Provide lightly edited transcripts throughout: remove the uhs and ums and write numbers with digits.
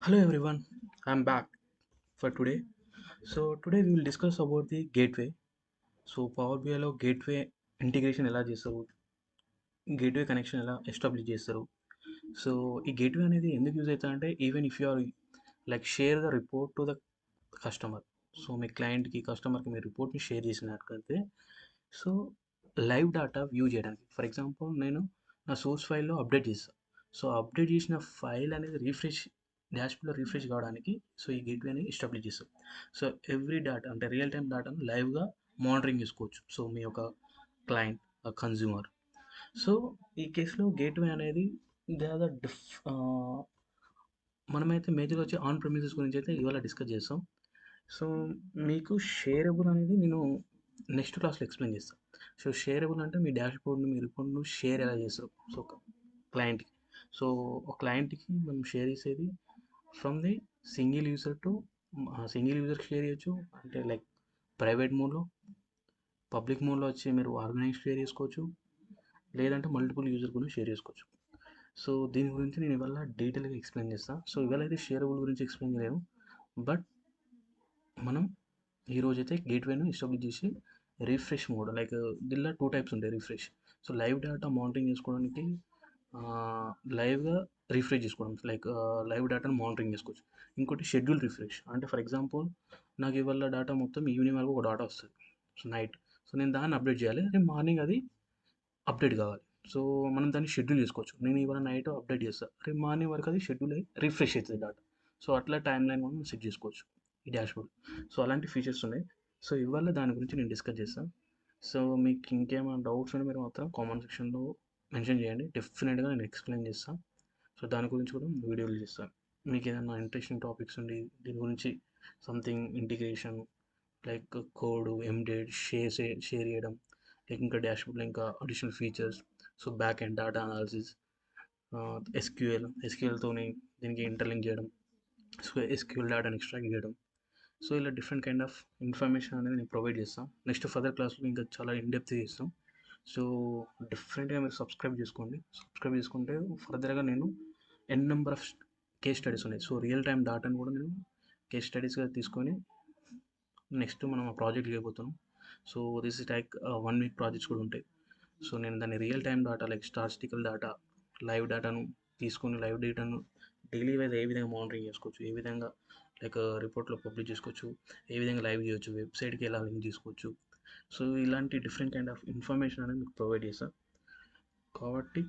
Hello everyone, I'm back for today. So today we will discuss about the gateway. So power బిఐలో gateway integration ఎలా చేస్తారు, gateway connection ఎలా establish చేస్తారు. So ఈ gateway అనేది ఎందుకు యూజ్ అవుతుంది అంటే even if you are like share the report to the customer. So మీ క్లయింట్కి కస్టమర్కి మీ రిపోర్ట్ని షేర్ చేసినట్లయితే సో లైవ్ డేటా వ్యూ చేయడానికి ఫర్ ఎగ్జాంపుల్ నేను నా సోర్స్ ఫైల్లో అప్డేట్ చేస్తాను. సో అప్డేట్ చేసిన ఫైల్ అనేది డాష్బోర్డ్లో రిఫ్రెష్ కావడానికి సో ఈ గేట్వే అనేది ఎస్టాబ్లిష్ చేస్తాం. సో ఎవ్రీ డేటా అంటే రియల్ టైం డేటాను లైవ్గా మానిటరింగ్ చేసుకోవచ్చు. సో మీ యొక్క క్లయింట్ కన్జ్యూమర్. సో ఈ కేసులో గేట్వే అనేది దే ఆర్ ద మనమైతే మేజర్ వచ్చి ఆన్ ప్రెమిసెస్ గురించి అయితే ఇవాళ డిస్కస్ చేస్తాం. సో మీకు షేరబుల్ అనేది నేను నెక్స్ట్ క్లాస్లో ఎక్స్ప్లెయిన్ చేస్తాను. సో షేరబుల్ అంటే మీ డాష్బోర్డ్ను మీ రిపోర్ట్ను షేర్ ఎలా చేస్తారు సో క్లయింట్కి. సో ఒక క్లయింట్కి మనం షేర్ చేసేది ఫ్రమ్ ది సింగిల్ యూజర్కి షేర్ చేయొచ్చు, అంటే లైక్ ప్రైవేట్ మోడ్లో, పబ్లిక్ మోడ్లో వచ్చి మీరు ఆర్గనైజ్ షేర్ చేసుకోవచ్చు, లేదంటే మల్టిపుల్ యూజర్ కూడా షేర్ చేసుకోవచ్చు. సో దీని గురించి నేను ఇవాళ డీటెయిల్గా ఎక్స్ప్లెయిన్ చేస్తాను. సో ఇవాళ అయితే షేరబుల్ గురించి ఎక్స్ప్లెయిన్ చేయలేను, బట్ మనం ఈరోజైతే గేట్వేను ఎస్టాబ్లిష్ చేసి రిఫ్రెష్ మోడ్ లైక్ దీనిలో టూ టైప్స్ ఉంటాయి refresh. So live data monitoring చేసుకోవడానికి లైవ్గా రిఫ్రెష్ చేసుకోవడం లైక్ లైవ్ డేటాను మానిటరింగ్ చేసుకోవచ్చు. ఇంకోటి షెడ్యూల్ రిఫ్రెష్ అంటే ఫర్ ఎగ్జాంపుల్ నాకు ఇవాళ డేటా మొత్తం ఈవినింగ్ వరకు ఒక డేటా వస్తుంది, సో నైట్. సో నేను దాన్ని అప్డేట్ చేయాలి, రేపు మార్నింగ్ అది అప్డేట్ కావాలి. సో మనం దాన్ని షెడ్యూల్ చేసుకోవచ్చు. నేను ఇవాళ నైట్ అప్డేట్ చేస్తాను, రేపు మార్నింగ్ వరకు అది షెడ్యూల్ అయ్యి రిఫ్రెష్ అవుతుంది డేటా. సో అట్లా టైం లైన్ మనం సెట్ చేసుకోవచ్చు ఈ డాష్బోర్డ్. సో అలాంటి ఫీచర్స్ ఉన్నాయి. సో ఇవాళ దాని గురించి నేను డిస్కస్ చేస్తాను. సో మీకు ఇంకేమైనా డౌట్స్ ఉంటే మీరు మాత్రం కామెంట్ సెక్షన్లో మెన్షన్ చేయండి, డెఫినెట్గా నేను ఎక్స్ప్లెయిన్ చేస్తాను. సో దాని గురించి కూడా వీడియోలు చేస్తాను. మీకు ఏదైనా ఇంట్రెస్టింగ్ టాపిక్స్ ఉండి దీని గురించి something integration like code ended share చేయడం, లైక్ ఇంకా డాష్బోర్డ్లో ఇంకా additional features, so back and data analysis, ఎస్క్యూఎల్తోని దీనికి ఇంటర్లింక్ చేయడం, సో ఎస్క్యూఎల్ డేటాని ఎక్స్ట్రాక్ట్ చేయడం. సో ఇలా డిఫరెంట్ కైండ్ ఆఫ్ ఇన్ఫర్మేషన్ అనేది నేను ప్రొవైడ్ చేస్తాను. నెక్స్ట్ ఫర్దర్ క్లాస్లో ఇంకా చాలా ఇన్డెప్త్ చేస్తాం. సో డిఫరెంట్గా మీరు సబ్స్క్రైబ్ చేసుకోండి. సబ్స్క్రైబ్ చేసుకుంటే ఫర్దర్గా నేను ఎన్ నెంబర్ ఆఫ్ కేస్ స్టడీస్ ఉన్నాయి. సో రియల్ టైం డాటాను కూడా నేను కేస్ స్టడీస్గా తీసుకొని నెక్స్ట్ మనం ఆ ప్రాజెక్ట్ చేయబోతున్నాం. So this is like 1 week projects కూడా ఉంటాయి. సో నేను దాన్ని real time data like statistical data live డేటాను తీసుకొని లైవ్ డేటాను డైలీ వైజ్ ఏ విధంగా మానిటరింగ్ చేసుకోవచ్చు, ఏ విధంగా లైక్ రిపోర్ట్లో పబ్లిష్ చేసుకోవచ్చు, ఏ విధంగా లైవ్ చేయొచ్చు, వెబ్సైట్కి ఎలా లింక్ చేసుకోవచ్చు. సో ఇలాంటి డిఫరెంట్ కైండ్ ఆఫ్ ఇన్ఫర్మేషన్ అనేది మీకు ప్రొవైడ్ చేస్తాను. కాబట్టి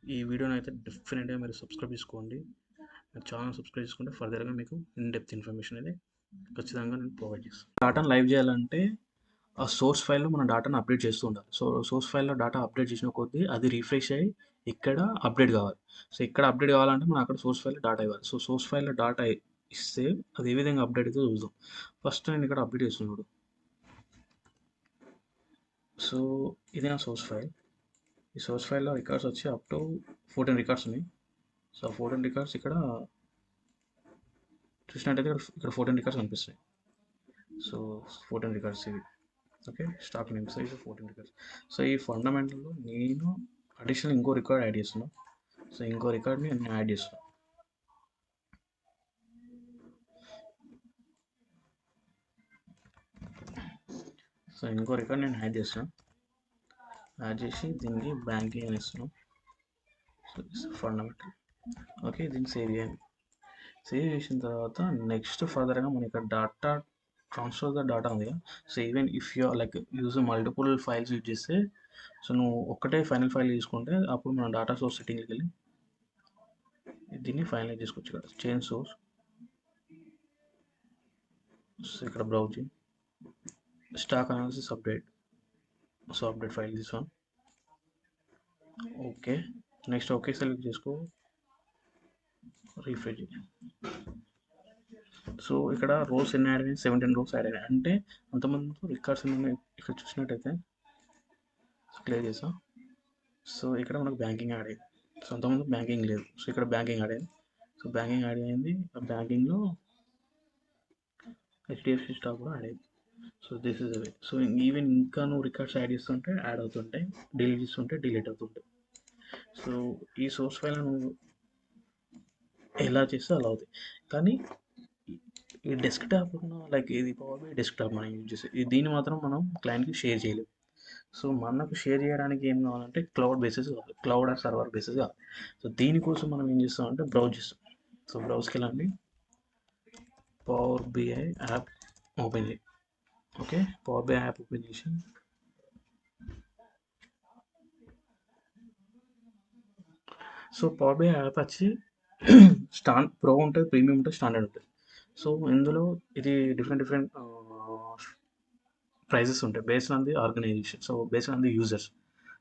ఈ వీడియోని అయితే డెఫినెట్గా మీరు సబ్స్క్రైబ్ చేసుకోండి. మీరు ఛానల్ సబ్స్క్రైబ్ చేసుకుంటే ఫర్దర్గా మీకు ఇన్ డెప్త్ ఇన్ఫర్మేషన్ అనేది ఖచ్చితంగా నేను ప్రొవైడ్ చేస్తాను. డేటాను లైవ్ చేయాలంటే ఆ సోర్స్ ఫైల్లో మన డేటాను అప్డేట్ చేస్తూ ఉండాలి. సో సోర్స్ ఫైల్లో డేటా అప్డేట్ చేసిన కొద్దీ అది రిఫ్రెష్ అయ్యి ఇక్కడ అప్డేట్ కావాలి. సో ఇక్కడ అప్డేట్ కావాలంటే మనం అక్కడ సోర్స్ ఫైల్లో డేటా ఇవ్వాలి. సో సోర్స్ ఫైల్లో డేటా ఇస్తే అది ఏ విధంగా అప్డేట్ అయితే చూద్దాం. ఫస్ట్ నేను ఇక్కడ అప్డేట్ చేస్తున్నాడు. సో ఇది నా సోర్స్ ఫైల్. ఈ సోర్స్ ఫైల్లో రికార్డ్స్ వచ్చి అప్ టు 14 రికార్డ్స్ ఉన్నాయి. సో 14 రికార్డ్స్ ఇక్కడ చూసినట్టయితే ఇక్కడ 14 రికార్డ్స్ కనిపిస్తాయి. సో 14 రికార్డ్స్ ఇవి. ఓకే, స్టాక్ నేమ్స్ ఇది 14 రికార్డ్స్. సో ఈ ఫండమెంటల్లో నేను అడిషనల్ ఇంకో రికార్డ్ యాడ్ చేస్తున్నాను. సో ఇంకో రికార్డ్ని నేను యాడ్ చేస్తున్నాను. సో ఇంకో రికార్డ్ నేను యాడ్ చేస్తున్నాను. యాడ్ చేసి దీనికి బ్యాంకింగ్ అని ఇస్తున్నాను. So fundamental. ఓకే, దీన్ని సేవ్ చేయండి. సేవ్ చేసిన తర్వాత నెక్స్ట్ ఫర్దర్గా మన ఇక్కడ డేటా ట్రాన్స్ఫర్ ద డేటా ఉంది కదా. So even if you like use multiple files use చేస్తే సో నువ్వు ఒక్కటే ఫైనల్ ఫైల్ తీసుకుంటే అప్పుడు మన డేటా సోర్స్ సెట్టింగ్కి వెళ్ళి దీన్ని ఫైనలైజ్ చేసుకోవచ్చు. ఇక్కడ చేంజ్ సోర్స్, సో ఇక్కడ browsing stock analysis update, so update file this one. Okay, next okay select చేసుకో, రీఫ్రెష్. సో ఇక్కడ రోస్ ఎన్ని యాడ్ అయినాయి, 17 రోస్ యాడ్ అయినాయి. అంటే అంతమంది రికార్డ్స్ ఎన్ని ఇక్కడ చూసినట్టయితే క్లియర్ చేసాం. సో ఇక్కడ మనకు బ్యాంకింగ్ యాడ్ అయింది. సో అంతమంది బ్యాంకింగ్ లేదు, సో ఇక్కడ బ్యాంకింగ్ యాడ్ అయింది. సో బ్యాంకింగ్ యాడ్ అయింది, ఆ బ్యాంకింగ్లో హెచ్డిఎఫ్సి స్టాక్ కూడా యాడ్ అయింది. So this is away. So even ఇంకా నువ్వు రికార్డ్స్ యాడ్ చేస్తుంటే యాడ్ అవుతుంటాయి, డిలీట్ చేస్తుంటే డిలీట్ అవుతుంటాయి. సో ఈ సోర్స్ ఫైల్ నువ్వు ఎలా చేస్తే అలా అవుతాయి. కానీ ఈ డెస్క్‌టాప్ లైక్ ఇది పవర్ బీఐ డెస్క్‌టాప్ మనం యూజ్ చేసేది. దీన్ని మాత్రం మనం క్లయింట్‌కి షేర్ చేయలేం. సో, మనకు షేర్ చేయడానికి ఏం కావాలంటే క్లౌడ్ బేసెస్ కావాలి. క్లౌడ్ ఆర్ సర్వర్ బేసెస్ కావాలి. సో, దీనికోసం మనం ఏం చేస్తామంటే బ్రౌజ్ చేస్తాం. సో, బ్రౌజ్‌కెళ్ళండి. పవర్ బీఐ యాప్ ఓపెన్ చేయి. Okay. Power BI app open చేసి సో, పవర్ బీఐ యాప్ వచ్చి ప్రో ఉంటుంది, ప్రీమియం ఉంటుంది, స్టాండర్డ్ ఉంటుంది. సో, ఇందులో ఇది డిఫరెంట్ డిఫరెంట్ ప్రైజెస్ ఉంటాయి based on the organization. So, based on the users.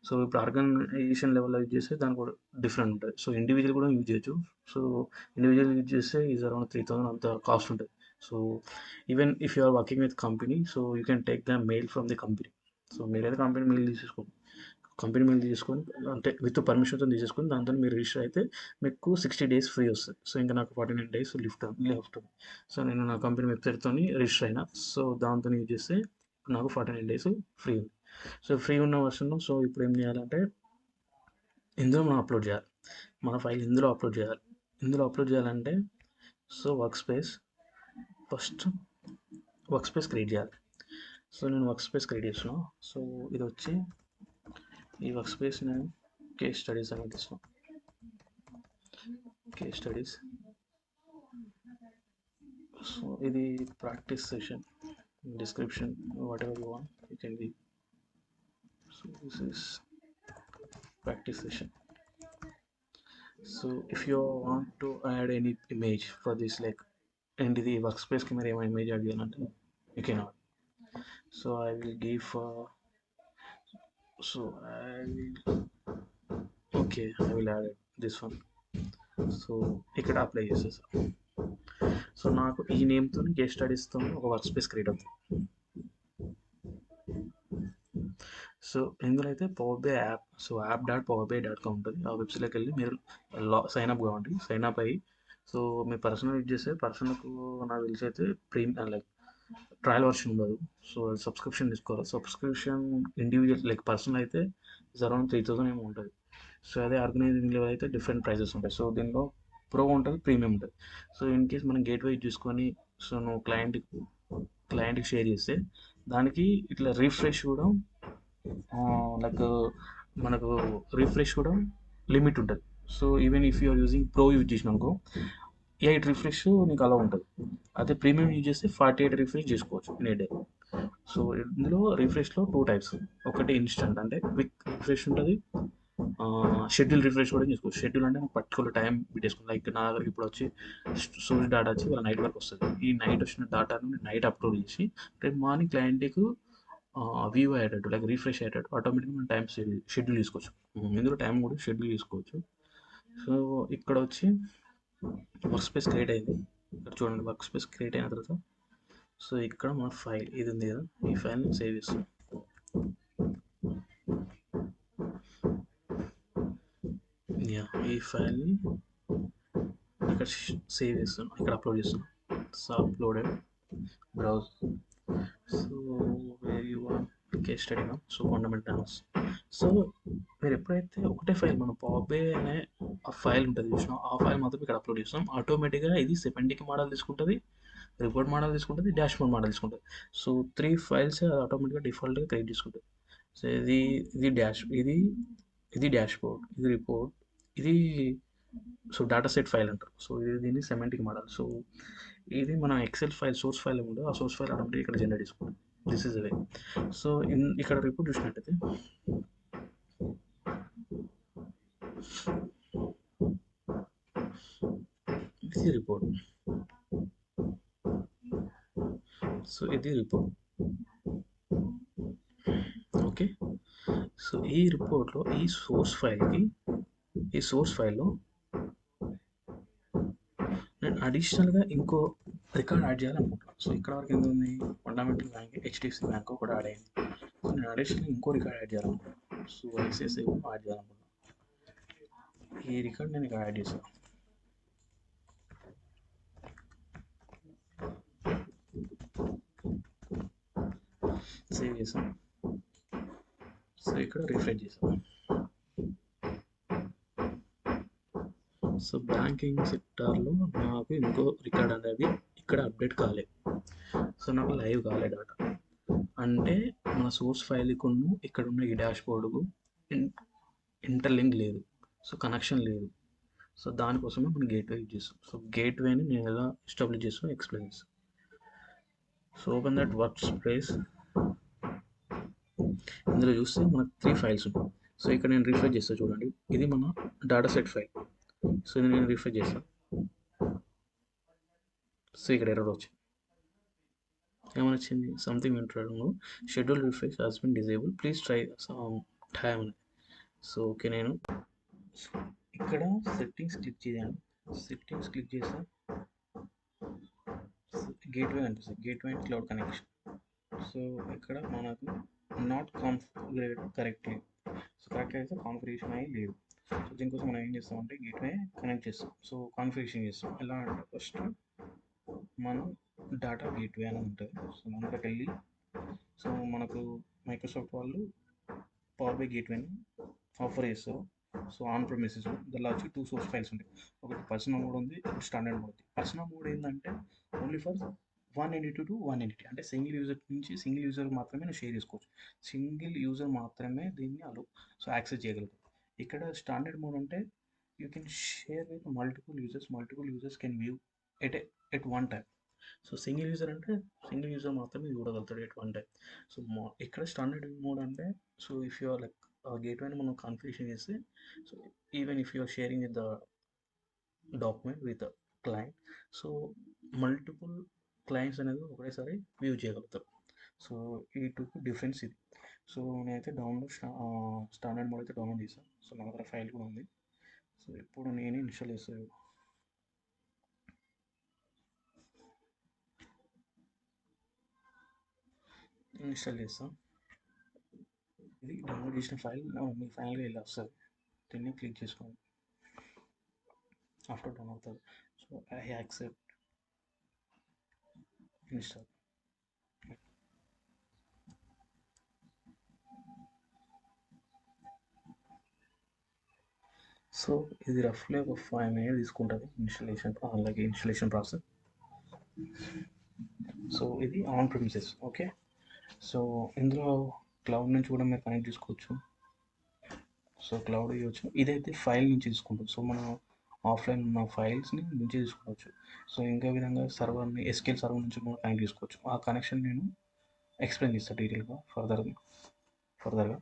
So, ఇప్పుడు ఆర్గనైజేషన్ లెవెల్‌లో యూజ్ చేస్తే దానికి కూడా డిఫరెంట్ ఉంటుంది. సో, ఇండివిజువల్ కూడా యూజ్ చేయొచ్చు. సో, ఇండివిజువల్ యూజ్ చేస్తే ఈజ్ అరౌండ్ 3000 అంత కాస్ట్ ఉంటుంది. So, even if you are working with company, so, you can take the mail from the company. So, మీరైతే కంపెనీ మెయిల్ తీసేసుకోండి. కంపెనీ మెయిల్ తీసుకొని అంటే with పర్మిషన్తో తీసేసుకొని దాంతో మీరు రిజిస్టర్ అయితే మీకు 60 days ఫ్రీ వస్తుంది. సో, ఇంకా నాకు 49 days లెఫ్ట్ ఉంది. సో, నేను నా కంపెనీ వెబ్సైట్తో రిజిస్టర్ అయినా. సో, దాంతో యూజ్ చేస్తే నాకు 49 days ఫ్రీ ఉంది. సో, ఫ్రీ ఉన్న వర్షన్. సో, ఇప్పుడు ఏం చేయాలంటే ఇందులో మనం అప్లోడ్ చేయాలి. మన ఫైల్ ఇందులో అప్లోడ్ చేయాలి. ఇందులో అప్లోడ్ చేయాలంటే so, first work space create చేయాలి. సో, నేను వర్క్ స్పేస్ క్రియేట్ చేస్తున్నాను. సో, ఇది వచ్చి ఈ వర్క్ స్పేస్ నేను కేస్ స్టడీస్ అనేది ఇస్తున్నాను. Case studies. సో, ఇది practice session, description, whatever you want, you can give. So, this is practice session. So, if you want to add any image for this, like into the workspace ki mere image add cheyanante you cannot. So, I will give so I will okay, I will add this one. So, ఇక్కడ apply చేసేసాను. So, నాకు ఈ నేమ్తో case స్టడీస్తో ఒక work space create అవుతుంది. So, ఇందులో అయితే power BI app, so app.powerbia.com ఉంటుంది. ఆ వెబ్సైట్లోకి వెళ్ళి మీరు సైన్ అప్ కావండి. సైన్ అప్ అయ్యి సో, మీ పర్సనల్ యూజ్ చేస్తే పర్సన్కు నాకు తెలిసి అయితే లైక్ ట్రయల్ వర్షన్ ఉండదు. సో, సబ్స్క్రిప్షన్ తీసుకోవాలి. సబ్స్క్రిప్షన్ ఇండివిజువల్ లైక్ పర్సనల్ అయితే ఇస్ అరౌండ్ 3000 ఏమో ఉంటుంది. సో, అదే ఆర్గనైజింగ్ లెవెల్ అయితే డిఫరెంట్ ప్రైజెస్ ఉంటాయి. సో, దీనిలో ప్రో ఉంటుంది, ప్రీమియం ఉంటుంది. సో, ఇన్ కేస్ మనం గేట్వే చూసుకొని సో నువ్వు క్లయింట్కి షేర్ చేస్తే దానికి ఇట్లా రిఫ్రెష్ కూడా లైక్ మనకు రిఫ్రెష్ కూడా లిమిట్ ఉంటుంది. So, even if you're using pro use చేసిన అనుకో 8 రిఫ్రెష్ నీకు అలా ఉంటుంది. అదే ప్రీమియం యూజ్ చేస్తే 48 రిఫ్రెష్ చేసుకోవచ్చు ఇన్ ఏ డే. సో, ఇందులో రిఫ్రెష్లో 2 టైప్స్. ఒకటి ఇన్స్టంట్ అంటే క్విక్ రిఫ్రెష్ ఉంటుంది. షెడ్యూల్ రిఫ్రెష్ కూడా చేసుకోవచ్చు. షెడ్యూల్ అంటే నాకు పర్టికులర్ టైం పెట్టేసుకుని లైక్ నా దగ్గర ఇప్పుడు వచ్చి సోర్స్ డేటా వచ్చి వాళ్ళ నైట్ వరకు వస్తుంది. ఈ నైట్ వచ్చిన డేటాను నైట్ అప్లోడ్ చేసి రేపు మార్నింగ్ క్లయింట్కి వ్యూ అయ్యేటట్టు లైక్ రిఫ్రెష్ అయ్యేటట్టు ఆటోమేటిక్గా మనం టైం షెడ్యూల్ తీసుకోవచ్చు. ఇందులో టైం కూడా షెడ్యూల్ తీసుకోవచ్చు. సో, ఇక్కడ వచ్చి వర్క్ స్పేస్ క్రియేట్ అయింది. ఇక్కడ చూడండి వర్క్ స్పేస్ క్రియేట్ అయిన తర్వాత సో, ఇక్కడ మన ఫైల్ ఇది ఉంది కదా, ఈ ఫైల్ని సేవ్ చేస్తాం. ఈ ఫైల్ని ఇక్కడ సేవ్ చేస్తున్నాం, ఇక్కడ అప్లోడ్ చేస్తున్నాం. So, uploaded browse. So, where you want case study so fundamentals. So, మీరు ఎప్పుడైతే ఒకటే ఫైల్ మనం పవర్ బీఐ అనే ఆ ఫైల్ ఉంటుంది చూసినా ఆ ఫైల్ మాత్రం ఇక్కడ అప్లోడ్ చేస్తాం. ఆటోమేటిక్గా ఇది 70కి మోడల్ తీసుకుంటుంది, రిపోర్ట్ మోడల్ తీసుకుంటుంది, డాష్ బోర్డ్ మోడల్ తీసుకుంటుంది. సో, 3 ఫైల్స్ అది ఆటోమేటిక్గా డిఫాల్ట్గా క్రియేట్ చేసుకుంటుంది. సో, ఇది డాష్ బోర్డ్, ఇది రిపోర్ట్, ఇది సో డేటా సెట్ ఫైల్ అంటారు. సో, ఇది దీన్ని సెమాంటిక్ మోడల్. సో, ఇది మన ఎక్సెల్ ఫైల్ సోర్స్ ఫైల్ ఏముందో ఆ సోర్స్ ఫైల్ ఆటోమేటిక్ ఇక్కడ జనరేట్ చేసుకుంటుంది. This is way. సో, ఇక్కడ రిపోర్ట్ చూసినట్టయితే ఇది రిపోర్ట్. సో, ఇది రిపోర్ట్. ఓకే. సో, ఈ రిపోర్ట్లో ఈ సోర్స్ ఫైల్లో నేను అడిషనల్గా ఇంకో రికార్డ్ యాడ్ చేయాలనుకుంటున్నాను. సో, ఇక్కడ వరకు ఎంత ఉంది, ఫండమెంటల్ బ్యాంక్, హెచ్డిఎఫ్సి బ్యాంక్ కూడా యాడ్ అయింది. సో, నేను అడిషనల్గా ఇంకో రికార్డ్ యాడ్ చేయాలనుకుంటున్నాను. సో, ఐసిఐసిఐ యాడ్ చేయాలనుకుంటున్నాను. ఈ రికార్డ్ నేను ఇక్కడ యాడ్ చేశాను. సేవ్ చేసాం. సో, ఇక్కడ రిఫ్రెష్ చేసాం. సో బ్యాంకింగ్ సెక్టార్లో నాకు ఇంకో రికార్డ్ అనేది ఇక్కడ అప్డేట్ కాలేదు. సో నాకు లైవ్ కాలే డాటా. అంటే మన సోర్స్ ఫైల్కు ఇక్కడ ఉన్న ఈ డాష్ బోర్డుకు ఇంటర్లింక్ లేదు, సో కనెక్షన్ లేదు. సో దానికోసమే మనం గేట్వే యూజ్ చేస్తాం. సో గేట్వేని నేను ఎలా ఎస్టాబ్లిష్ చేస్తాను ఎక్స్ప్లెయిన్ చేస్తాను. So open that work space. ఇందులో చూస్తే మనకు 3 ఫైల్స్ ఉంటాయి. సో ఇక్కడ నేను రిఫ్రెష్ చేస్తాను, చూడండి ఇది మన డాటా సెట్ ఫైల్. సో ఇది నేను రిఫ్రెష్ చేస్తాను. సో ఇక్కడ ఎర్రర్ వచ్చింది. ఏమని వచ్చింది? సంథింగ్ ఇంట్రాను schedule refresh has been disabled, please try some time అని. సో ఓకే, నేను ఇక్కడ సెట్టింగ్స్ క్లిక్ చేయాలి. సెట్టింగ్స్ క్లిక్ చేస్తే గేట్వే అనిపిస్తుంది, gateway and cloud connection. So ఇక్కడ మనకు not configured correctly. So correct అయితే కాన్ఫిగరేషన్ అయ్యి లేదు. సో దీనికోసం మనం ఏం చేస్తామంటే గేట్వే కనెక్ట్ చేస్తాం. సో కాన్ఫిగరేషన్ చేస్తాం. ఎలా అంటే ఫస్ట్ మనం డాటా గేట్వే అని ఉంటుంది. సో అందులోకి వెళ్ళి, సో మనకు మైక్రోసాఫ్ట్ వాళ్ళు పవర్ బై గేట్వేని ఆఫర్ చేస్తారు. సో ఆన్ ప్రెమిసెస్ దానిలో వచ్చి 2 సోర్స్ ఫైల్స్ ఉంటాయి. ఒకటి పర్సనల్ మోడ్ ఉంది, ఒకటి స్టాండర్డ్ మోడ్ ఉంది. పర్సనల్ మోడ్ ఏంటంటే ఓన్లీ ఫర్ 192 to 180, అంటే సింగిల్ యూజర్ నుంచి సింగిల్ యూజర్ మాత్రమే నేను షేర్ చేసుకోవచ్చు. సింగిల్ యూజర్ మాత్రమే దీన్ని సో యాక్సెస్ చేయగలుగుతాం. ఇక్కడ స్టాండర్డ్ మోడ్ అంటే you can share with multiple users can view at one time. So single user అంటే సింగిల్ యూజర్ మాత్రమే చూడగలుగుతాడు ఎట్ వన్ టైం. సో ఇక్కడ స్టాండర్డ్ మోడ్ అంటే, so if you are like గేట్వేని మనం కాన్ఫిగరేషన్ చేస్తే, so even if you are sharing with the document with client, so multiple clients అనేది ఒకటేసారి వ్యూ చేయగలుగుతారు. సో ఈ టూకి డిఫరెన్స్ ఇది. సో నేనైతే స్టాండర్డ్ మోడ్ అయితే డౌన్లోడ్ చేశాను. సో నా దగ్గర ఫైల్ కూడా ఉంది. సో ఇప్పుడు నేను ఇన్స్టాల్ చేస్తాను. ఇన్స్టాల్ చేస్తాం. ఇది డౌన్లోడ్ చేసిన ఫైల్ మీ ఫైనల్గా ఇలా వస్తుంది. దీన్ని క్లిక్ చేసుకోండి. ఆఫ్టర్ డౌన్ అవుతుంది. So I accept install. So ఇది రఫ్లీ ఒక 5 minutes తీసుకుంటుంది ఇన్స్టలేషన్ ప్రాసెస్. సో ఇది ఆన్ ప్రిమిసెస్. ఓకే, సో ఇందులో క్లౌడ్ నుంచి కూడా మీరు కనెక్ట్ చేసుకోవచ్చు. సో క్లౌడ్ ఇవ్వచ్చు. ఇదైతే ఫైల్ నుంచి తీసుకుంటుంది. సో మనం ఆఫ్లైన్ ఉన్న ఫైల్స్ని నుంచి తీసుకోవచ్చు. సో ఇంకా విధంగా సర్వర్ని ఎస్కేల్ సర్వర్ నుంచి కూడా కనెక్ట్ చేసుకోవచ్చు. ఆ కనెక్షన్ నేను ఎక్స్ప్లెయిన్ చేస్తాను డీటెయిల్గా ఫర్దర్గా.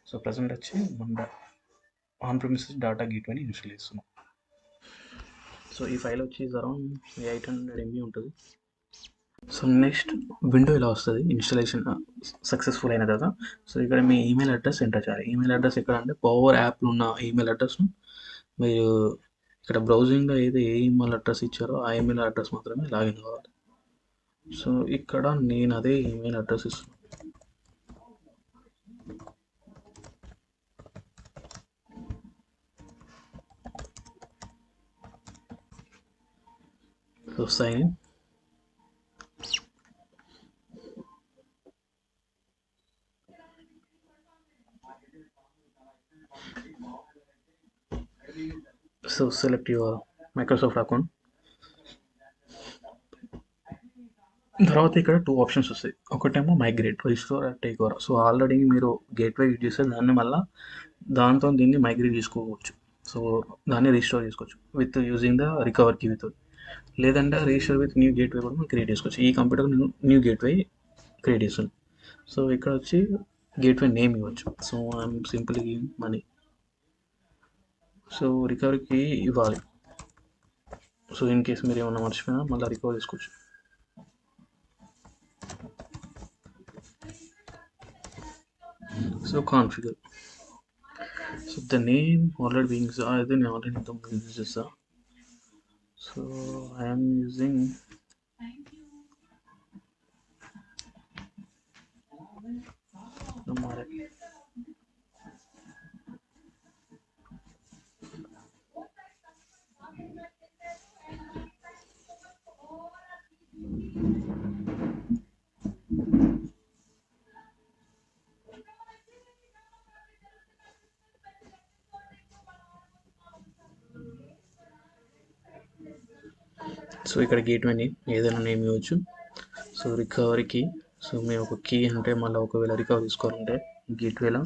సో ప్రజెంట్ వచ్చి మన ఆన్ ప్రిమిసెస్ డాటా గేట్వేని ఇన్స్టాల్ చేస్తున్నాం. సో ఈ ఫైల్ వచ్చి అరౌండ్ 800 MB ఉంటుంది. సో నెక్స్ట్ విండో ఇలా వస్తుంది ఇన్స్టాలేషన్ సక్సెస్ఫుల్ అయిన తర్వాత. సో ఇక్కడ మీ ఈమెయిల్ అడ్రస్ ఎంటర్ చేయాలి. ఈమెయిల్ అడ్రస్ ఎక్కడ అంటే పవర్ యాప్లో ఉన్న ఈమెయిల్ అడ్రస్ను మీరు ఇక్కడ బ్రౌజింగ్లో ఏది ఏ ఈమెయిల్ అడ్రస్ ఇచ్చారో ఆ ఈమెయిల్ అడ్రస్ మాత్రమే లాగిన్ కావాలి. సో ఇక్కడ నేను అదే ఈమెయిల్ అడ్రస్ ఇస్తున్నాను. So sign in. So select your Microsoft account. తర్వాత ఇక్కడ 2 ఆప్షన్స్ వస్తాయి. ఒకటేమో migrate, restore, take over. So already మీరు గేట్వే యూజ్ చేస్తే దాన్ని మళ్ళీ దాంతో దీన్ని మైగ్రేట్ చేసుకోవచ్చు. సో దాన్ని రిస్టోర్ చేసుకోవచ్చు with using the recover key with. లేదంటే రిజిస్టర్ విత్ న్యూ గేట్వే కూడా మనం క్రియేట్ చేసుకోవచ్చు. ఈ కంప్యూటర్ న్యూ గేట్వే క్రియేట్ చేస్తుంది. సో ఇక్కడ వచ్చి గేట్వే నేమ్ ఇవ్వచ్చు. సో ఐఎమ్ సింపుల్గా గివింగ్ మనీ. సో రికవరీకి ఇవ్వాలి. సో ఇన్ కేస్ మీరు ఏమన్నా మర్చిపోయినా మళ్ళీ రికవర్ చేసుకోవచ్చు. So configure. So the name already being అయితే నేను ఆల్రెడీ ఇంతకు యూజ్ చేస్తా. సో ఐఎమ్ యూజింగ్ సో ఇక్కడ గేట్వే నేమ్ ఏదైనా నేమ్ ఇవ్వచ్చు. సో రికవరీ కీ, సో మేము ఒక కీ అంటే మళ్ళీ ఒకవేళ రికవర్ తీసుకోవాలంటే గేట్వేలో,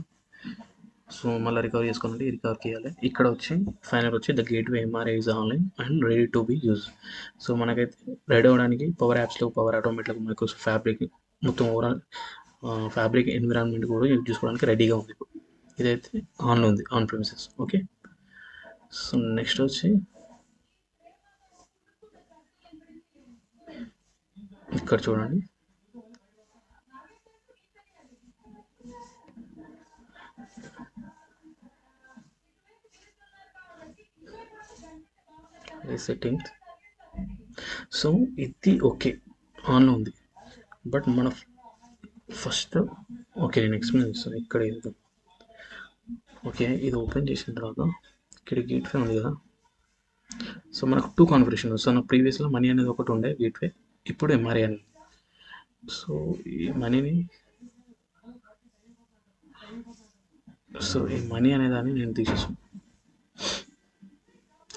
సో మళ్ళీ రికవర్ చేసుకోవాలంటే ఈ రికవర్ చేయాలి. ఇక్కడ వచ్చి ఫైనల్ వచ్చి the gateway MRI is online and ready to be use. So మనకైతే రెడీ అవ్వడానికి పవర్ యాప్స్లో, పవర్ ఆటోమేటిక్, మైక్రోసాఫ్ట్ ఫ్యాబ్రిక్ మొత్తం ఓవరాల్ ఫ్యాబ్రిక్ ఎన్విరాన్మెంట్ కూడా యూజ్ చేసుకోవడానికి రెడీగా ఉంది. ఇప్పుడు ఇదైతే ఆన్లో ఉంది, on premises. Okay, so next వచ్చి ఇక్కడ చూడండి, సెట్టింగ్స్. సో ఇది ఓకే ఆన్లో ఉంది, బట్ మన ఫస్ట్ ఓకే నేను ఎక్స్ప్లెయిన్ చేస్తాను. ఇక్కడ ఇది ఓకే, ఇది ఓపెన్ చేసిన తర్వాత ఇక్కడ గేట్వే ఉంది కదా. సో మనకు 2 కాన్ఫిగరేషన్. సో నాకు ప్రీవియస్లో మనీ అనేది ఒకటి ఉండే గేట్వే, ఇప్పుడు ఎంఆర్ఐ అనేది. సో ఈ మనీని, సో ఈ మనీ అనేదాన్ని నేను తీసేసాను,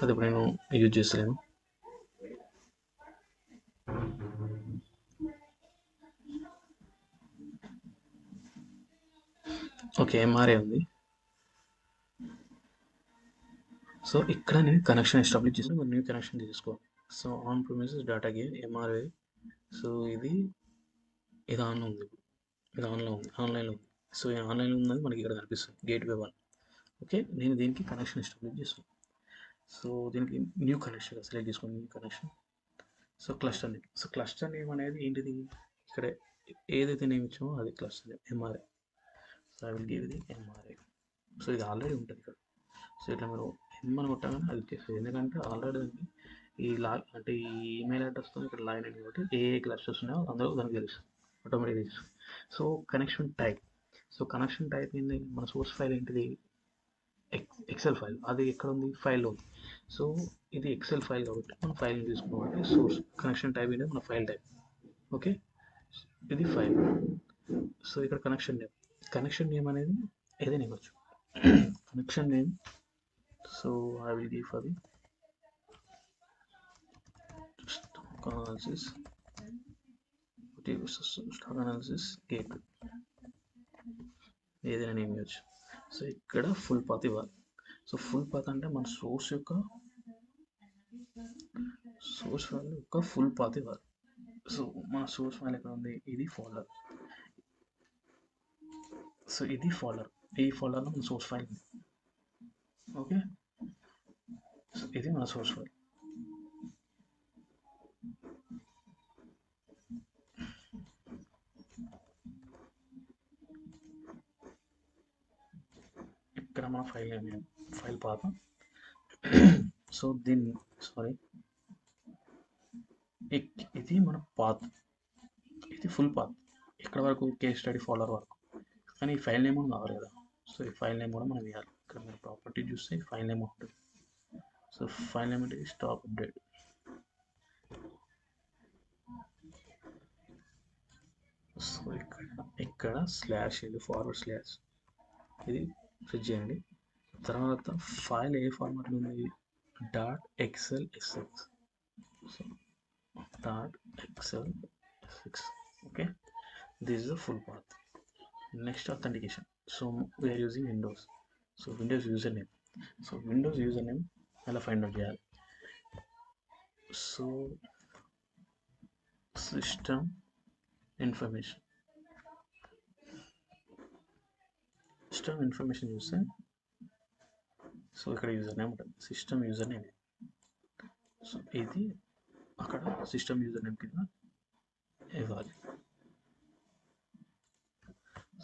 అది ఇప్పుడు నేను యూజ్ చేస్తలేను. ఓకే, ఎంఆర్ఐ ఉంది. సో ఇక్కడ నేను కనెక్షన్ ఎస్టాబ్లిష్ చేసి న్యూ కనెక్షన్ తీసుకోవాలి. So on premises data gate MRI. So ఇది ఆన్లో ఉంది, ఇది ఆన్లో ఉంది, ఆన్లైన్లో ఉంది. సో ఈ ఆన్లైన్లో ఉన్నది మనకి ఇక్కడ కనిపిస్తుంది, గేట్వే 1. ఓకే, నేను దీనికి కనెక్షన్ ఎస్టాబ్లిష్ చేస్తాను. సో దీనికి న్యూ కనెక్షన్ సెలెక్ట్ చేసుకోండి, new connection. So cluster name. So cluster name అనేది ఏంటిది, ఇక్కడ ఏదైతే నేమ్ ఇచ్చామో అది cluster name MRI. So I will give ఇది ఎంఆర్ఐ. సో ఇది ఆల్రెడీ ఉంటుంది ఇక్కడ. సో ఇట్లా మీరు ఎమ్మని కొట్టగానే అది చేస్తుంది, ఎందుకంటే ఆల్రెడీ ఈ అంటే ఈ ఈమెయిల్ అడ్రస్తో ఇక్కడ లాగిన్ అయింది కాబట్టి ఏ క్లస్టర్స్ ఉన్నాయో అందరూ దానికి తెలుస్తుంది, ఆటోమేటిక్ తెలుస్తుంది. So connection type. So connection type ఏంటి, మన సోర్స్ ఫైల్ ఏంటిది, ఎక్సెల్ ఫైల్. అది ఎక్కడ ఉంది, ఫైల్లో ఉంది. సో ఇది ఎక్సెల్ ఫైల్ కాబట్టి మనం ఫైల్ని తీసుకోవాలి. సోర్స్ కనెక్షన్ టైప్ అనేది మన ఫైల్ టైప్. ఓకే, ఇది ఫైల్. సో ఇక్కడ కనెక్షన్ నేమ్ అనేది ఏదైనా ఇవ్వచ్చు. Connection name, so I will give for the stock analysis, stock analysis gateway, ఏదైనా నేమ్ ఇవ్వచ్చు. సో ఇక్కడ ఫుల్ పాత్ ఇవ్వాలి. సో ఫుల్ పాత్ అంటే మన సోర్స్ ఫైల్ యొక్క ఫుల్ పాత్ ఇవ్వాలి. సో మన సోర్స్ ఫైల్ ఎక్కడ ఉంది, ఇది ఫోల్డర్. సో ఇది ఫోల్డర్, ఈ ఫోల్డర్లో మన సోర్స్ ఫైల్ ఉంది. ఓకే, సో ఇది మన సోర్స్ ఫైల్. ఇక్కడ మన ఫైల్ పాత. సో దీన్ని ఇది మన పాత్, ఇది ఫుల్ పాత్ ఇక్కడ వరకు, కేస్ స్టడీ ఫోల్డర్ వరకు. కానీ ఈ ఫైల్ నేమ్ కావాలి కదా. సో ఈ ఫైల్ నేమ్ కూడా మనం వేయాలి. ఇక్కడ మీరు ప్రాపర్టీ చూస్తే ఫైల్ నేమ్ ఉంటుంది. సో ఫైల్ నేమ్ అంటే స్టాక్ అప్డేట్. సో ఇక్కడ స్లాష్, ఇది ఫార్వర్డ్ స్లాష్, ఇది సెట్ చేయండి. తర్వాత ఫైల్ ఏ ఫార్మాట్లో ఉంది, .xlsx. So .xlsx. Okay, this is the full path. Next, authentication. So we are using Windows. So Windows username. So Windows username ఎలా find out చేయాలి. So system information చూస్తే, so ఇక్కడ user name ఉంటుంది, system user name. So ఇది అక్కడ system user name కింద ఇవ్వాలి.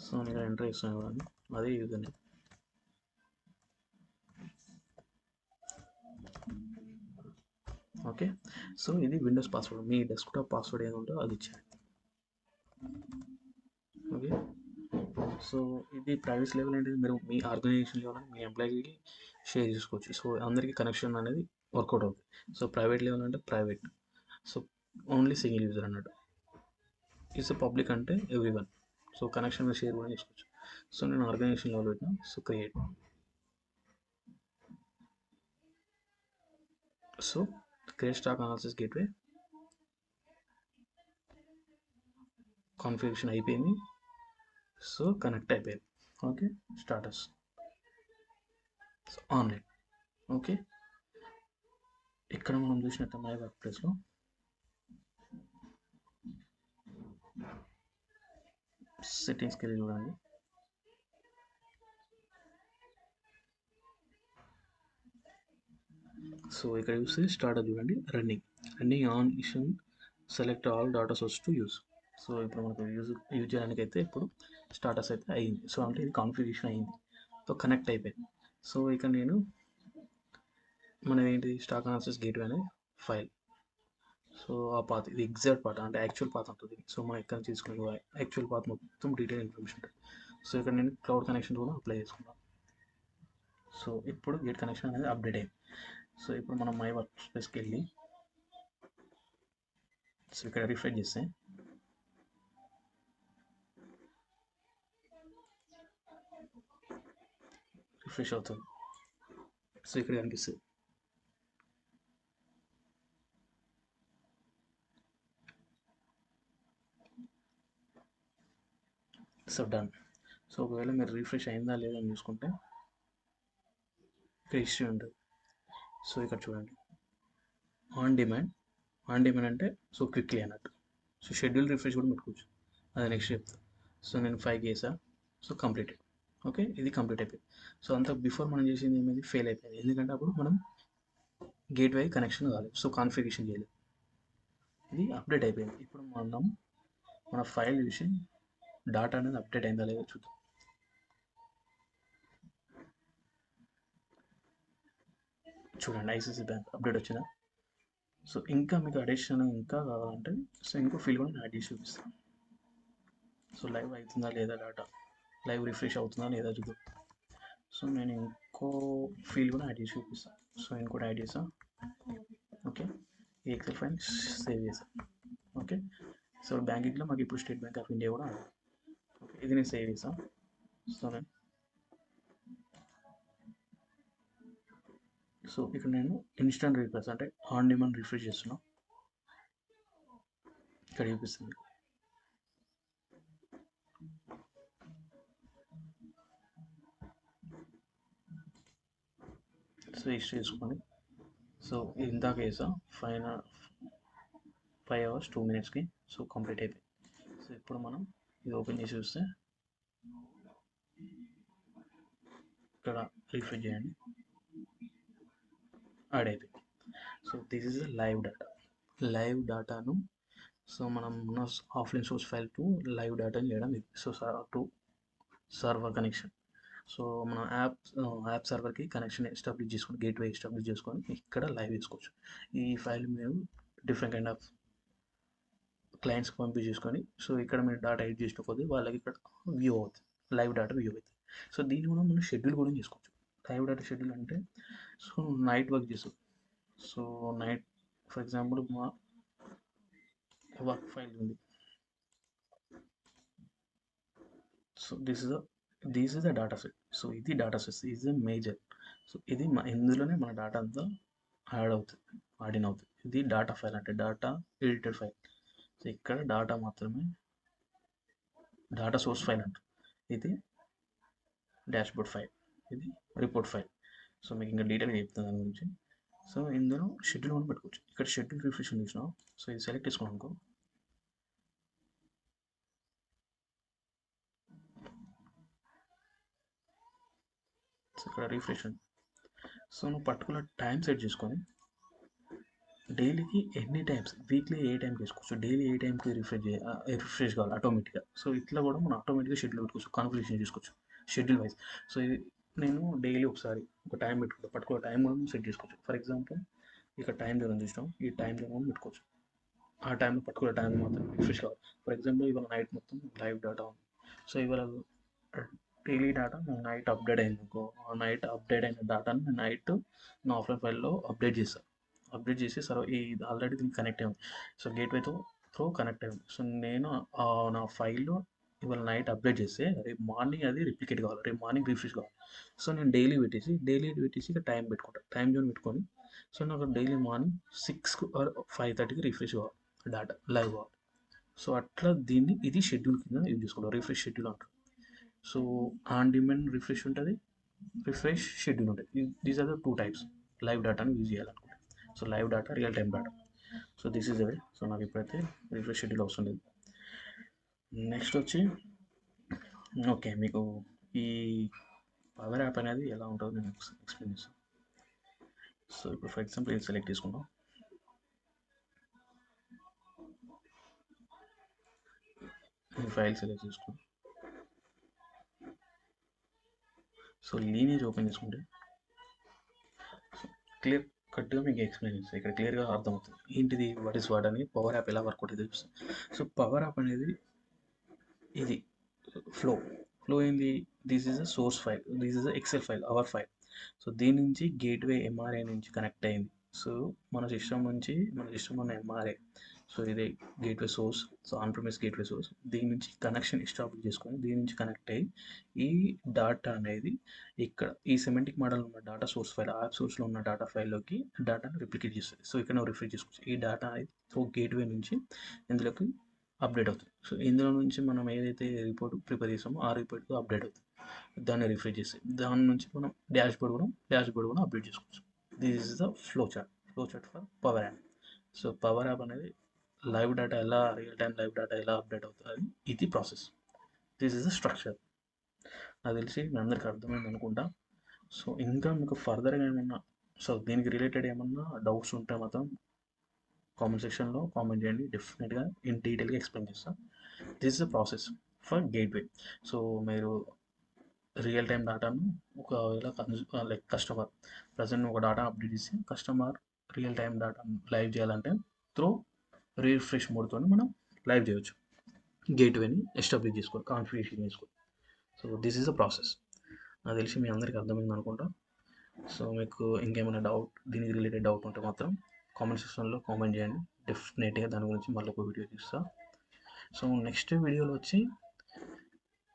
So నేను ఎంటర్ చేస్తాను ఇవ్వాలి, అదే యూజర్ నేమ్. ఓకే, సో ఇది విండోస్ పాస్వర్డ్, మీ డెస్క్టాప్ పాస్వర్డ్ ఏది ఉంటుందో అది ఇచ్చారు. ఓకే, సో ఇది ప్రైవేట్ లెవెల్ అంటే మీరు మీ ఆర్గనైజేషన్ లెవెల్ మీ ఎంప్లాయీకి షేర్ చేసుకోవచ్చు. సో అందరికీ కనెక్షన్ అనేది వర్కౌట్ అవుతుంది. సో ప్రైవేట్ లెవెల్ అంటే private, so only single user అన్నట్టు. ఇట్స్ పబ్లిక్ అంటే ఎవ్రీవన్. సో కనెక్షన్ మీద షేర్ కూడా చేసుకోవచ్చు. సో నేను ఆర్గనైజేషన్ లెవెల్ పెట్టినా. So create. So create stock analysis gateway. Configuration అయిపోయింది. సో కనెక్ట్ అయిపోయింది. Okay, status online. ఓకే, ఇక్కడ మనం చూసినట్టు మై వర్క్ ప్లేస్లో సెట్టింగ్స్కి వెళ్ళి చూడండి. సో ఇక్కడ చూస్తే స్టార్టర్ చూడండి, running on Ishan select all data source to use. So ఇప్పుడు మనకు యూజ్ చేయడానికి అయితే ఇప్పుడు స్టాటస్ అయితే అయింది. సో అంటే ఇది కాన్ఫిగరేషన్ అయింది, సో కనెక్ట్ అయిపోయింది. సో ఇక్కడ నేను మనది ఏంటి స్టాక్ అనాలిసిస్ గేట్వే అనేది ఫైల్. సో ఆ పాత్ ఇది ఎగ్జాక్ట్ పాత్ అంటే యాక్చువల్ పాత్ ఉంటుంది. సో మనం ఎక్కడ తీసుకునే యాక్చువల్ పాత్ మొత్తం డీటెయిల్ ఇన్ఫర్మేషన్ ఉంటుంది. సో ఇక్కడ నేను క్లౌడ్ కనెక్షన్ కూడా అప్లై చేసుకున్నాను. సో ఇప్పుడు గేట్ కనెక్షన్ అనేది అప్డేట్ అయింది. సో ఇప్పుడు మనం మై వర్క్ స్పేస్కి వెళ్ళి సో ఇక్కడ రిఫ్రెష్ చేస్తే రిఫ్రెష్ అవుతుంది. సో ఇక్కడ కనిపిస్తుంది. So done. సో ఒకవేళ మీరు రిఫ్రెష్ అయిందా లేదా అని చూసుకుంటే ఇక్కడ హిస్టరీ ఉంటుంది. సో ఇక్కడ చూడండి, ఆన్ డిమాండ్ అంటే సో క్విక్లీ అన్నట్టు. సో షెడ్యూల్ రిఫ్రెష్ కూడా పెట్టుకోవచ్చు, అది నెక్స్ట్ చెప్తా. సో నేను 5 చేసా, సో కంప్లీటెడ్. ఓకే, ఇది కంప్లీట్ అయిపోయింది. సో అంతా బిఫోర్ మనం చేసింది ఏమైంది, ఫెయిల్ అయిపోయింది. ఎందుకంటే అప్పుడు మనం గేట్వే కనెక్షన్ కాలేదు, సో కాన్ఫిగరేషన్ చేయలేదు. ఇది అప్డేట్ అయిపోయింది. ఇప్పుడు మనం మన ఫైల్ చూసి డాటా అనేది అప్డేట్ అయిందా లేదో చూద్దాం. చూడండి, ఐసిఐసిఐ బ్యాంక్ అప్డేట్ వచ్చిందా. సో ఇంకా మీకు అడిషన్ ఇంకా కావాలంటే సో ఇంకో ఫీల్ కూడా నేను యాడ్ చేసి చూపిస్తాను. సో లైవ్ అవుతుందా లేదా, డేటా లైవ్ రిఫ్రెష్ అవుతుందా లేదా చూద్దాం. సో నేను ఇంకో ఫీల్ కూడా యాడ్ చేసి చూపిస్తాను. సో ఇంకోటి యాడ్ చేసా. ఓకే, ఈ ఎక్సెల్ ఫైల్ సేవ్ చేసాను. ఓకే, సో బ్యాంకింగ్లో మాకు ఇప్పుడు స్టేట్ బ్యాంక్ ఆఫ్ ఇండియా కూడా ఉంది. ఓకే, ఇది నేను సేవ్ చేసాను. సో ఇక్కడ నేను ఇన్స్టెంట్ రిఫ్రెష్ అంటే ఆన్ డిమాండ్ రిఫ్రెష్ చేస్తున్నా. ఇక్కడ చూపిస్తుంది. సో హిస్టరీ చూసుకోండి. సో ఇందాక వేసా 5 hours 2 minutesకి. సో కంప్లీట్ అయిపోయింది. సో ఇప్పుడు మనం ఇది ఓపెన్ చేసి చూస్తే ఇక్కడ రిఫ్రెష్ చేయండి, యాడ్ అయిపోయింది. సో దిస్ ఈజ్ లైవ్ డేటాను సో మనం ఉన్న offline source file to live డేటాని చేయడం ఇది. So to server connection. So మన యాప్ సర్వర్కి కనెక్షన్ ఎస్టాబ్లిష్ చేసుకొని గేట్వే ఎస్టాబ్లిష్ చేసుకొని ఇక్కడ లైవ్ చేసుకోవచ్చు. ఈ ఫైల్ మీరు డిఫరెంట్ కైండ్ ఆఫ్ క్లయింట్స్కి పంపించేసుకొని సో ఇక్కడ మీరు డేటా ఎడిట్ చేసిన కొద్దీ వాళ్ళకి ఇక్కడ వ్యూ అవుతుంది, లైవ్ డేటా వ్యూ అవుతుంది. సో దీన్ని కూడా మనం షెడ్యూల్ కూడా చేసుకోవచ్చు. లైవ్ డేటా షెడ్యూల్ అంటే సో నైట్ వర్క్ చేస్తుంది. సో నైట్ ఫర్ ఎగ్జాంపుల్ మా వర్క్ ఫైల్ ఉంది. So this is the data set. So ఇది data set is the major. So ఇది ఇందులోనే మన డేటా అంతా యాడ్ అవుతుంది, అవుతుంది. ఇది డేటా ఫైల్ అంటే డేటా ఎడిటెడ్ ఫైల్. సో ఇక్కడ డేటా మాత్రమే డేటా సోర్స్ ఫైల్ అంటారు. ఇది డాష్బోర్డ్ ఫైల్, ఇది రిపోర్ట్ ఫైల్. సో మీకు ఇంకా డీటెయిల్గా చెప్తాను దాని గురించి. సో ఇందులో షెడ్యూల్ కూడా పెట్టుకోవచ్చు. ఇక్కడ షెడ్యూల్ రిఫ్రెష్ చూసినాం. సో ఇది సెలెక్ట్ చేసుకున్నాం అనుకో, సో ఇక్కడ రిఫ్రెష్ ఉంది. సో నువ్వు పర్టికులర్ టైం సెట్ చేసుకొని డైలీకి ఎన్ని టైమ్స్, వీక్లీ ఏ టైంకి వేసుకోవచ్చు, డైలీ ఏ టైంకి రిఫ్రెష్ కావాలి ఆటోమేటిక్గా. సో ఇట్లా కూడా మనం ఆటోమేటిక్గా షెడ్యూల్ పెట్టుకోవచ్చు, కాన్ఫిగరేషన్ చేసుకోవచ్చు షెడ్యూల్ వైజ్. సో ఇది నేను డైలీ ఒకసారి ఒక టైం పెట్టుకుంటా, పర్టికులర్ టైం కూడా సెట్ చేసుకోవచ్చు. ఫర్ ఎగ్జాంపుల్ ఇక్కడ టైం జోన్ చూసినాం, ఈ టైం జోన్ కూడా పెట్టుకోవచ్చు. ఆ టైంలో పర్టికులర్ టైం మాత్రం రిఫ్రెష్ కావాలి. ఫర్ ఎగ్జాంపుల్ ఇవాళ నైట్ మొత్తం లైవ్ డేటా ఉంది. సో ఇవాళ డైలీ డేటా నైట్ అప్డేట్ అయింది అనుకో, నైట్ అప్డేట్ అయిన డేటాని నేను నైట్ నా ఆఫ్లైన్ ఫైల్లో అప్డేట్ చేస్తాను. అప్డేట్ చేసి సరే ఇది ఆల్రెడీ దీనికి కనెక్ట్ అయ్యింది. సో గేట్వేతో కనెక్ట్ అయ్యింది. సో నేను నా ఫైల్లో ఇవాళ నైట్ అప్డేట్ చేస్తే రేపు మార్నింగ్ అది రిప్లికేట్ కావాలి, రేపు మార్నింగ్ రిఫ్రెష్ కావాలి. సో నేను డైలీ పెట్టేసి ఇక టైం పెట్టుకుంటాను, టైం జోన్ పెట్టుకొని. సో నాకు డైలీ మార్నింగ్ 6 or 5:30కి రిఫ్రెష్ కావాలి, డేటా లైవ్ కావాలి. సో అట్లా ఇది షెడ్యూల్ కింద యూజ్ చేసుకోవాలి, రిఫ్రెష్ షెడ్యూల్ అంటారు. సో ఆన్ డిమాండ్ రిఫ్రెష్ ఉంటుంది, రిఫ్రెష్ షెడ్యూల్ ఉంటుంది. These are the two types live డేటాని యూజ్ చేయాలనుకుంటే. So live data, real time data. So this is the way. So నాకు ఇప్పుడైతే రిఫ్రెష్ షెడ్యూల్ అవసరం లేదు. నెక్స్ట్ వచ్చి ఓకే, మీకు ఈ పవర్ యాప్ అనేది ఎలా ఉంటుందో నేను ఎక్స్ప్లెయిన్ చేస్తాను. సో ఇప్పుడు ఫర్ ఎగ్జాంపుల్ ఇది సెలెక్ట్ చేసుకుందాం. ఈ ఫైల్ సెలెక్ట్ చేసుకుందాం. సో లీనేజ్ ఓపెన్ చేసుకుంటే క్లియర్ కట్గా మీకు ఎక్స్ప్లెయిన్ చేస్తాను. ఇక్కడ క్లియర్గా అర్థమవుతుంది ఏంటిది వాట్ ఈస్ వాట్ అని, పవర్ యాప్ ఎలా వర్క్ అవుతుంది చూస్తాం. సో పవర్ యాప్ అనేది ఇది ఫ్లో ఏంది, this is a source file, this is a excel file, our file. So దీని నుంచి గేట్వే ఎంఆర్ఐ నుంచి కనెక్ట్ అయింది. సో మన సిస్టమ్ ఉన్న ఎంఆర్ఐ, సో ఇది gateway source, so on premise gateway source, దీని నుంచి కనెక్షన్ ఎస్టాబ్లిష్ చేసుకొని దీని నుంచి కనెక్ట్ అయ్యి ఈ డాటా అనేది ఇక్కడ ఈ సెమాంటిక్ మోడల్ ఉన్న డాటా సోర్స్ ఫైల్, ఆ సోర్స్లో ఉన్న డాటా ఫైల్లోకి డాటాను రిప్లికేట్ చేస్తుంది. సో ఇక్కడ రిఫ్రెష్ చేసుకోవచ్చు. ఈ డాటా అనేది త్రూ గేట్వే నుంచి ఇందులోకి అప్డేట్ అవుతుంది. సో ఇందులో నుంచి మనం ఏదైతే రిపోర్ట్ ప్రిపేర్ చేసామో ఆ రిపోర్ట్కి అప్డేట్ అవుతుంది. దాన్ని రిఫ్రెష్ చేసి దాని నుంచి మనం డాష్ బోర్డ్ కూడా అప్డేట్ చేసుకోవచ్చు. This is the flow chart for power app. So power app అనేది లైవ్ డేటా ఎలా, రియల్ టైం లైవ్ డేటా ఎలా అప్డేట్ అవుతుంది, ఇది process. This is the structure. నాకు తెలిసి మీ అందరికి అర్థమైంది అనుకుంటా. సో ఇంకా మీకు ఫర్దర్గా ఏమన్నా, సో దీనికి రిలేటెడ్ ఏమన్నా డౌట్స్ ఉంటే మాత్రం కామెంట్ సెక్షన్లో కామెంట్ చేయండి. డెఫినెట్గా ఇన్ డీటెయిల్గా ఎక్స్ప్లెయిన్ చేస్తాను. This is the process for gateway. So మీరు రియల్ టైం డాటాను ఒకవేళ లైక్ కస్టమర్ ప్రజెంట్ ఒక డాటా అప్డేట్ చేసి customer real time data live చేయాలంటే త్రూ రిఫ్రెష్ మోడ్తో మనం లైవ్ చేయొచ్చు. గేట్వేని ఎస్టాబ్లిష్ చేసుకోవాలి, కాన్ఫిగరేషన్ చేసుకోవాలి. So this is the process. నాకు తెలిసి మీ అందరికీ అర్థమైంది అనుకుంటా. సో మీకు ఇంకేమైనా దీనికి రిలేటెడ్ డౌట్ ఉంటే మాత్రం కామెంట్ సెక్షన్లో కామెంట్ చేయండి. డెఫినెట్గా దాని గురించి మళ్ళీ ఒక వీడియో తీస్తా. సో నెక్స్ట్ వీడియోలో వచ్చి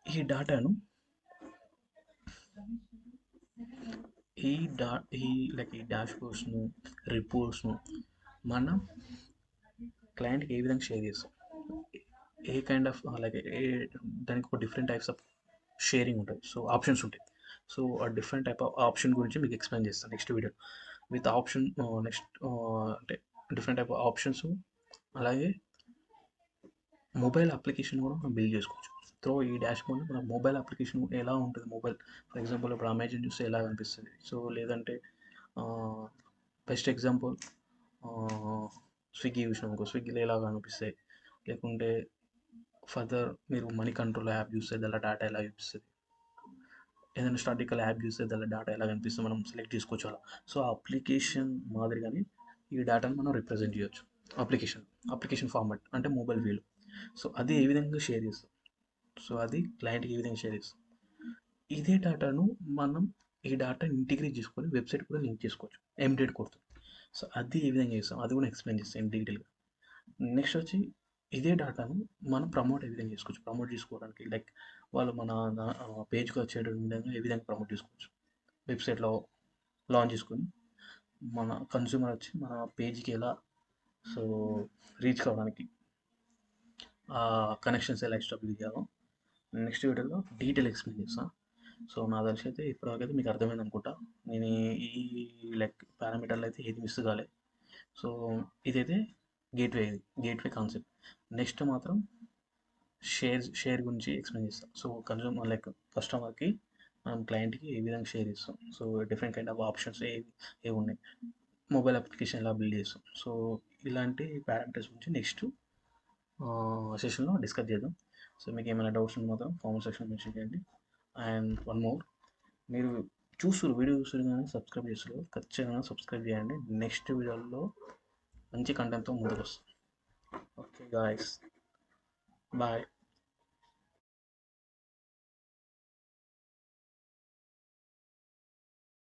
ఈ డాటాను ఈ డాష్ బోర్డ్స్ను, రిపోర్ట్స్ను మనం క్లయింట్కి ఏ విధంగా షేర్ చేస్తాం, ఏ కైండ్ ఆఫ్ దానికి ఒక డిఫరెంట్ టైప్స్ ఆఫ్ షేరింగ్ ఉంటుంది. సో ఆప్షన్స్ ఉంటాయి. సో ఆ డిఫరెంట్ టైప్ ఆఫ్ ఆప్షన్ గురించి మీకు ఎక్స్ప్లెయిన్ చేస్తాను next video with option. Next అంటే డిఫరెంట్ టైప్ ఆఫ్ ఆప్షన్స్, అలాగే మొబైల్ అప్లికేషన్ కూడా మనం బిల్డ్ చేసుకోవచ్చు త్రూ ఈ డాష్ బోర్డ్. మన మొబైల్ అప్లికేషన్ ఎలా ఉంటుంది, మొబైల్ ఫర్ ఎగ్జాంపుల్ ఇప్పుడు అమెజాన్ చూస్తే ఎలా కనిపిస్తుంది. సో లేదంటే బెస్ట్ ఎగ్జాంపుల్ స్విగ్గీ చూసినాం అనుకో, స్విగ్గీలో ఎలా కనిపిస్తాయి. లేకుంటే ఫర్దర్ మీరు మనీ కంట్రోల్ యాప్ చూస్తే దాని డేటా ఎలా చూపిస్తుంది, ఏదైనా స్టాటికల్ యాప్ చూస్తే దాని డేటా ఎలా కనిపిస్తుంది మనం సెలెక్ట్ చేసుకోవచ్చు అలా. సో ఆ అప్లికేషన్ మాదిరిగానే ఈ డేటాను మనం రిప్రజెంట్ చేయొచ్చు. అప్లికేషన్ ఫార్మాట్ అంటే మొబైల్ వ్యూలో. సో అది ఏ విధంగా షేర్ చేస్తాం, సో అది క్లయింట్కి ఏ విధంగా షేర్ చేస్తాం. ఇదే డేటాను మనం ఈ డేటా ఇంటిగ్రేట్ చేసుకొని వెబ్సైట్ కూడా లింక్ చేసుకోవచ్చు ఎంబెడెడ్ కోడ్తో. సో అది ఏ విధంగా చేస్తాం అది కూడా ఎక్స్ప్లెయిన్ చేస్తాను డీటెయిల్గా. నెక్స్ట్ వచ్చి ఇదే డేటాను మనం ప్రమోట్ ఏ విధంగా చేసుకోవచ్చు, ప్రమోట్ చేసుకోవడానికి లైక్ వాళ్ళు మన పేజ్కి వచ్చే విధంగా ఏ విధంగా ప్రమోట్ చేసుకోవచ్చు. వెబ్సైట్లో లాంచ్ చేసుకొని మన కన్స్యూమర్ వచ్చి మన పేజ్కి ఎలా సో రీచ్ కావడానికి కనెక్షన్స్ ఎలా ఎస్టాబ్లిష్ చేయాలో నెక్స్ట్ వీడియోలో డీటెయిల్ ఎక్స్ప్లెయిన్ చేస్తాను. సో నా తెలిసి అయితే ఇప్పటివరకు అయితే మీకు అర్థమైంది అనుకుంటా. నేను ఈ పారామీటర్లు అయితే ఏది మిస్ కాలే. సో ఇదైతే గేట్వే కాన్సెప్ట్. నెక్స్ట్ మాత్రం షేర్ గురించి ఎక్స్ప్లెయిన్ చేస్తాం. సో కన్స్యూమర్ కస్టమర్కి మనం క్లయింట్కి ఏ విధంగా షేర్ చేస్తాం. So different kind of options ఏవి ఉన్నాయి, మొబైల్ అప్లికేషన్ ఎలా బిల్డ్ చేస్తాం. సో ఇలాంటి పారామీటర్స్ గురించి నెక్స్ట్ సెషన్లో డిస్కస్ చేద్దాం. సో మీకు ఏమైనా డౌట్స్ ఉంటే మాత్రం కామెంట్ సెక్షన్ మెన్షన్ చేయండి. అండ్ వన్ మోర్, మీరు వీడియో చూస్తారు కానీ సబ్స్క్రైబ్ చేస్తారు, ఖచ్చితంగా సబ్స్క్రైబ్ చేయండి. నెక్స్ట్ వీడియోలో మంచి కంటెంట్తో ముందుకు వస్తాం. Okay guys, bye.